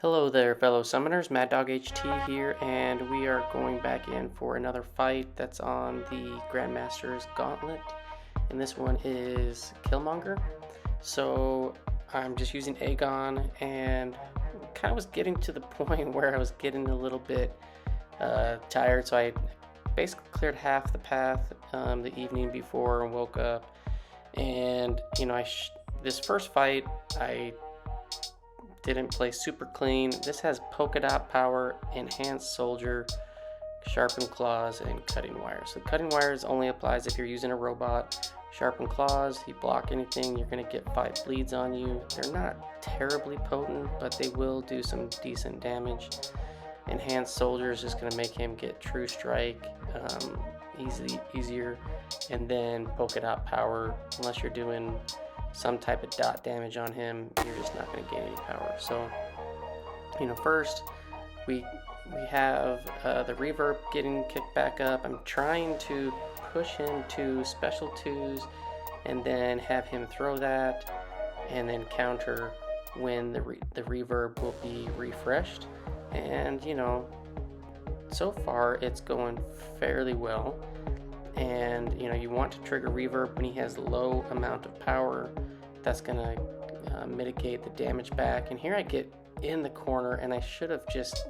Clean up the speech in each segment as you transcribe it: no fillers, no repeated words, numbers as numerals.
Hello there, fellow summoners. Mad Dog HT here, and we are going back in for another fight that's on the Grandmaster's Gauntlet, and this one is Killmonger. So I'm just using Aegon, and kind of was getting to the point where I was getting a little bit tired, so I basically cleared half the path the evening before and woke up. And you know, this first fight I didn't play super clean. This has polka dot power, enhanced soldier, sharpened claws, and cutting wires. So cutting wires only applies if you're using a robot. Sharpened claws, you block anything, you're going to get 5 bleeds on you. They're not terribly potent, but they will do some decent damage. Enhanced soldier is just going to make him get true strike easier. And then polka dot power, unless you're doing some type of dot damage on him, you're just not going to gain any power. So, you know, first we have the Reverb getting kicked back up. I'm trying to push him to special 2s and then have him throw that and then counter when the Reverb will be refreshed. And you know, so far it's going fairly well. And you know, you want to trigger Reverb when he has low amount of power. That's gonna mitigate the damage back. And here I get in the corner, and I should have just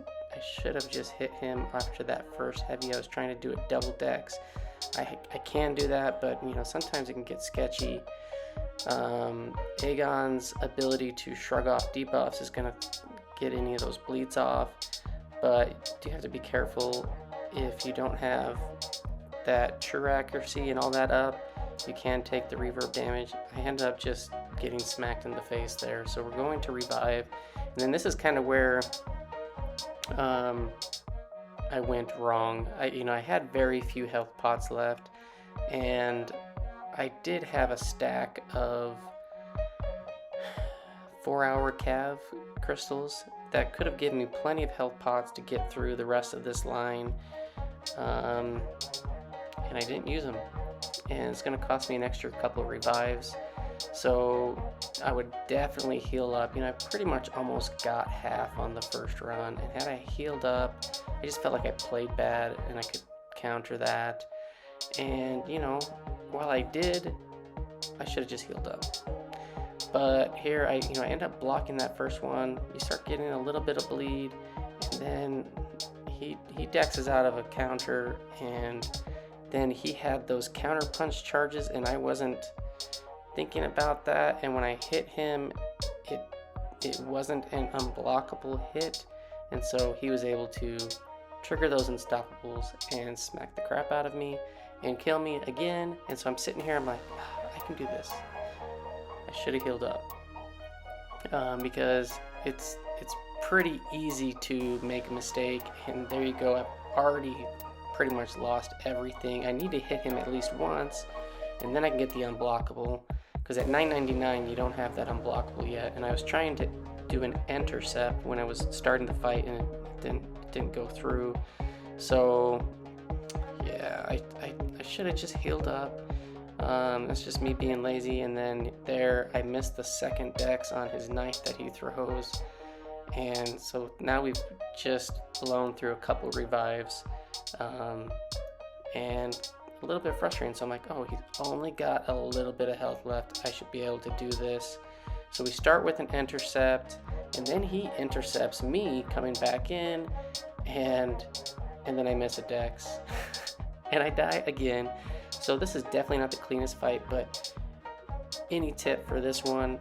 hit him after that first heavy. I was trying to do a double dex. I can do that, but you know, sometimes it can get sketchy. Aegon's ability to shrug off debuffs is gonna get any of those bleeds off, but you have to be careful. If you don't have that true accuracy and all that up, you can take the Reverb damage. I ended up just getting smacked in the face there, so we're going to revive. And then this is kind of where I went wrong. I had very few health pots left, and I did have a stack of 4-hour cav crystals that could have given me plenty of health pots to get through the rest of this line. And I didn't use them, and it's going to cost me an extra couple of revives. So I would definitely heal up. You know, I pretty much almost got half on the first run, and had I healed up, I just felt like I played bad and I could counter that. And you know, while I did, I should have just healed up. But here I end up blocking that first one. You start getting a little bit of bleed, and then he dexes out of a counter, and then he had those counter punch charges, and I wasn't thinking about that. And when I hit him, it wasn't an unblockable hit, and so he was able to trigger those unstoppables and smack the crap out of me and kill me again. And so I'm sitting here, I'm like, I can do this. I should have healed up, because it's pretty easy to make a mistake. And there you go, I've already pretty much lost everything. I need to hit him at least once, and then I can get the unblockable, because at 999 you don't have that unblockable yet. And I was trying to do an Enter-cept when I was starting the fight, and it didn't go through. So yeah, I should have just healed up. That's just me being lazy. And then there I missed the second dex on his knife that he throws, and so now we've just blown through a couple revives, and a little bit frustrating. So I'm like, oh, he's only got a little bit of health left. I should be able to do this. So we start with an Enter-cept, and then he intercepts me coming back in, and then I miss a dex and I die again. So this is definitely not the cleanest fight, but any tip for this one,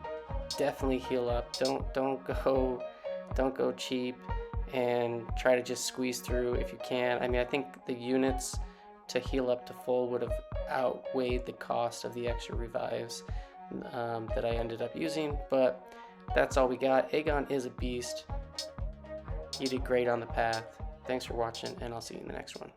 definitely heal up. Don't go cheap and try to just squeeze through if you can. I mean, I think the units to heal up to full would have outweighed the cost of the extra revives that I ended up using, but that's all we got. Aegon is a beast. You did great on the path. Thanks for watching, and I'll see you in the next one.